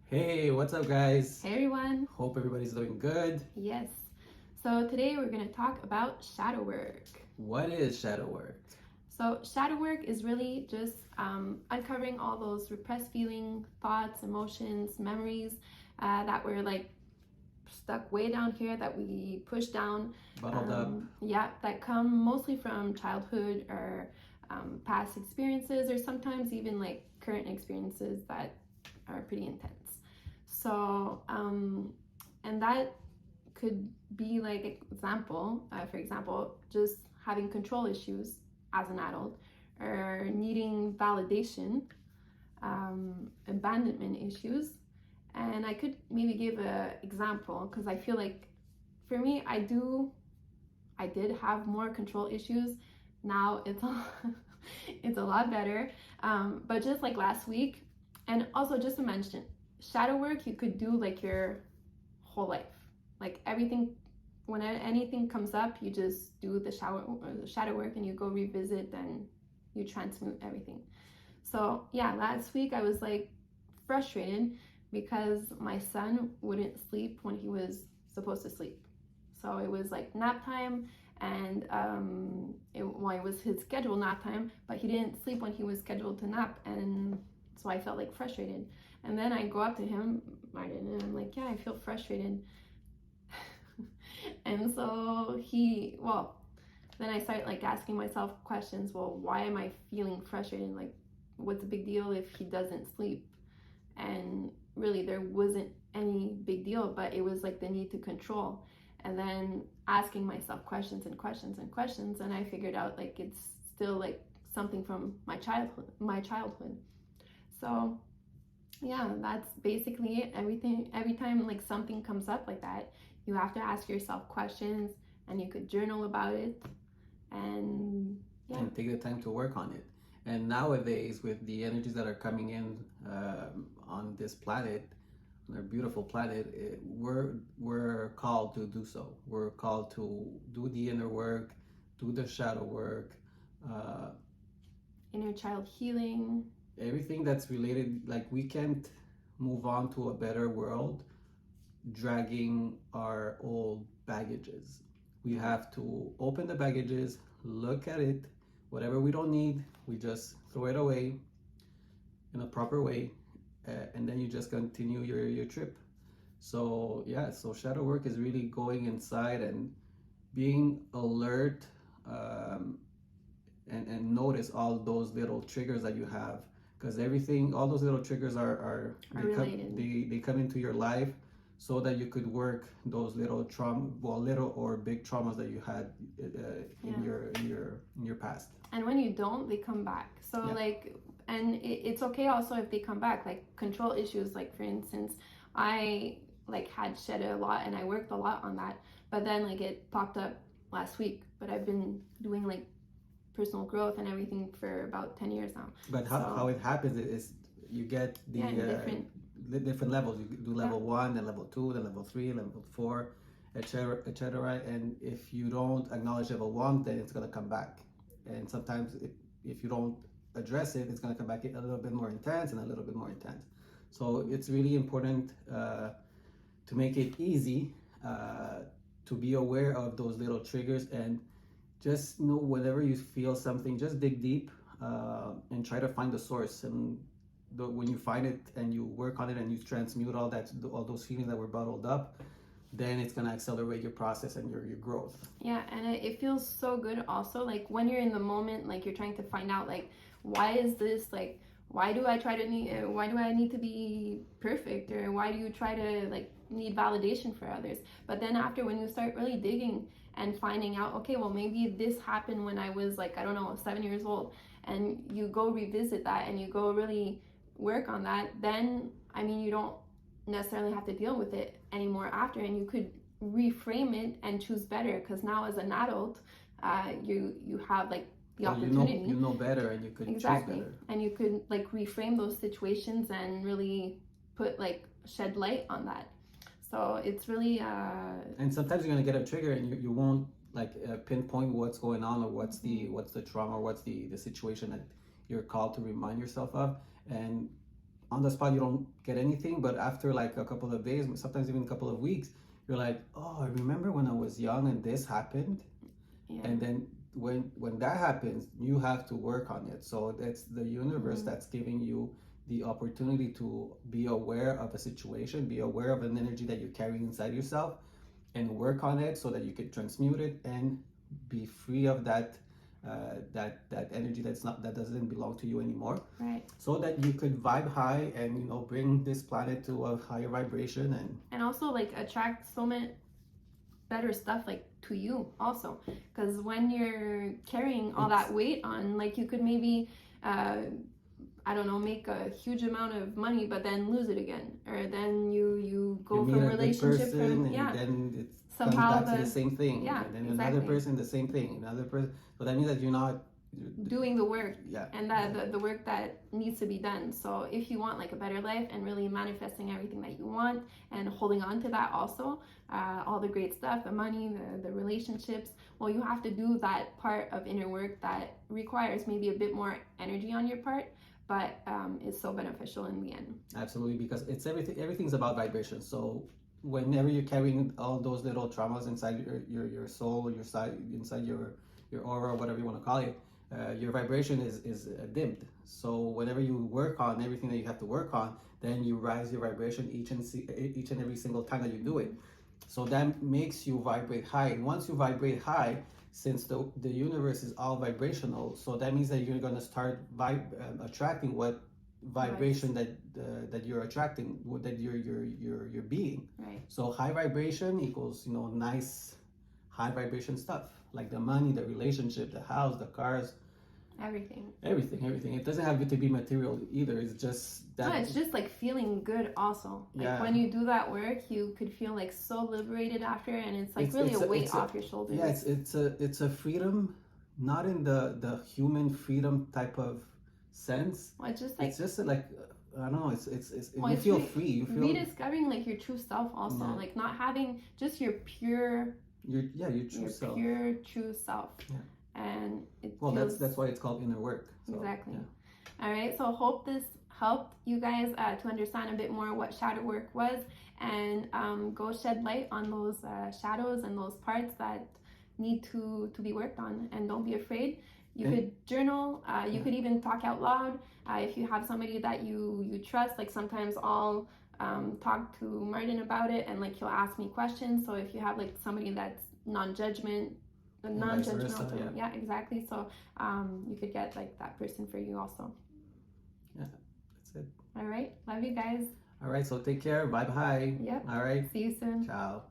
Hey, what's up, guys? Hey everyone. Hope everybody's doing good. Yes. So today we're going to talk about shadow work. What is shadow work? So shadow work is really just uncovering all those repressed feelings, thoughts, emotions, memories that were like stuck way down here that we push down. Bottled up. Yeah, that come mostly from childhood or past experiences, or sometimes even like current experiences that are pretty intense. So, and that could be like for example, just having control issues as an adult, or needing validation, abandonment issues. And I could maybe give an example because I feel like for me, I did have more control issues. Now it's a lot better. But just like last week, and also just to mention, shadow work you could do like your whole life, like everything. When anything comes up, you just do the shadow work, and you go revisit and you transmute everything. So yeah, last week I was like frustrated because my son wouldn't sleep when he was supposed to sleep. So it was like nap time, and it was his scheduled nap time, but he didn't sleep when he was scheduled to nap, and so I felt like frustrated. And then I go up to him, Martin, and I'm like, yeah, I feel frustrated. And so then I start like asking myself questions. Well, why am I feeling frustrated? Like, what's the big deal if he doesn't sleep? And really, there wasn't any big deal, but it was like the need to control. And then asking myself questions and questions and questions, and I figured out like it's still like something from my childhood. So yeah, that's basically it. Every time like something comes up like that, you have to ask yourself questions, and you could journal about it, and yeah, and take the time to work on it. And nowadays, with the energies that are coming in on this planet, on our beautiful planet, we're called to do so. We're called to do the inner work, do the shadow work, uh, inner child healing, everything that's related. Like, we can't move on to a better world dragging our old baggages. We have to open the baggages, look at it. Whatever we don't need, we just throw it away in a proper way, and then you just continue your trip. So yeah, so shadow work is really going inside and being alert, and notice all those little triggers that you have, because all those little triggers are related. They come into your life so that you could work those little little or big traumas that you had in your past. And when you don't, they come back. So yeah. It's okay also if they come back, like control issues. Like for instance, I like had shed a lot, and I worked a lot on that, but then like it popped up last week. But I've been doing like personal growth and everything for about 10 years now. But how it happens is you get the different levels. You do level 1, then level 2, then level 3, level 4, etc., etc. And if you don't acknowledge level 1, then it's going to come back. And sometimes if you don't address it, it's going to come back a little bit more intense and a little bit more intense. So it's really important to make it easy to be aware of those little triggers, and just know whenever you feel something, just dig deep and try to find the source. And when you find it and you work on it and you transmute all those feelings that were bottled up, then it's going to accelerate your process and your growth. Yeah, and it feels so good also, like when you're in the moment, like you're trying to find out like, why is this, like why do I need to be perfect, or why do you try to like need validation for others? But then after, when you start really digging and finding out, okay, well maybe this happened when I was like, I don't know, 7 years old, and you go revisit that and you go really work on that, then I mean, you don't necessarily have to deal with it anymore after, and you could reframe it and choose better, because now as an adult, you have like the opportunity. You know better, and you could choose better. And you could like reframe those situations and really put like shed light on that. So it's really and sometimes you're gonna get a trigger, and you won't like pinpoint what's going on, or what's the trauma, or what's the situation that you're called to remind yourself of. And on the spot you don't get anything, but after like a couple of days, sometimes even a couple of weeks, you're like, oh, I remember when I was young and this happened. Yeah. And then when that happens, you have to work on it. So it's the universe that's giving you the opportunity to be aware of a situation, be aware of an energy that you're carrying inside yourself, and work on it so that you can transmute it and be free of that that energy that doesn't belong to you anymore. Right. So that you could vibe high and bring this planet to a higher vibration and also like attract so much better stuff like to you also, because when you're carrying all that weight on, like you could maybe I don't know, make a huge amount of money but then lose it again, or then you go you from meet a relationship good person, from and then it somehow comes back to the same thing. Yeah, And then exactly. another person, the same thing. Another person. So that means that you're not doing the work. Yeah. And that the work that needs to be done. So if you want like a better life and really manifesting everything that you want and holding on to that also, all the great stuff, the money, the relationships, well, you have to do that part of inner work that requires maybe a bit more energy on your part, but is so beneficial in the end. Absolutely, because it's everything's about vibration. So whenever you're carrying all those little traumas inside your soul, your side, inside your aura, whatever you want to call it, your vibration is dimmed. So whenever you work on everything that you have to work on, then you rise your vibration each and every single time that you do it. So that makes you vibrate high. And once you vibrate high, since the universe is all vibrational, so that means that you're going to start attracting what vibration that you're attracting, that you're being. Right. So high vibration equals nice high vibration stuff, like the money, the relationship, the house, the cars, everything. It doesn't have to be material either. It's just that. No, it's just like feeling good also. Like Yeah. when you do that work, you could feel like so liberated after, and it's like really a weight off your shoulders. Yeah, it's a freedom, not in the human freedom type of sense. Well, it's just like I don't know. It's well, you feel free. You feel rediscovering like your true self also, like not having just your pure. Your true self. Pure true self. Yeah. And it that's why it's called inner work. So, exactly. Yeah. All right. So hope this helped you guys to understand a bit more what shadow work was, and go shed light on those shadows and those parts that need to be worked on. And don't be afraid. You could journal. You could even talk out loud. If you have somebody that you trust, like sometimes I'll talk to Martin about it, and like he'll ask me questions. So if you have like somebody that's non-judgmental, yeah, exactly. So you could get like that person for you also. Yeah, that's it. All right, love you guys. All right, so take care. Bye bye. Yep. All right. See you soon. Ciao.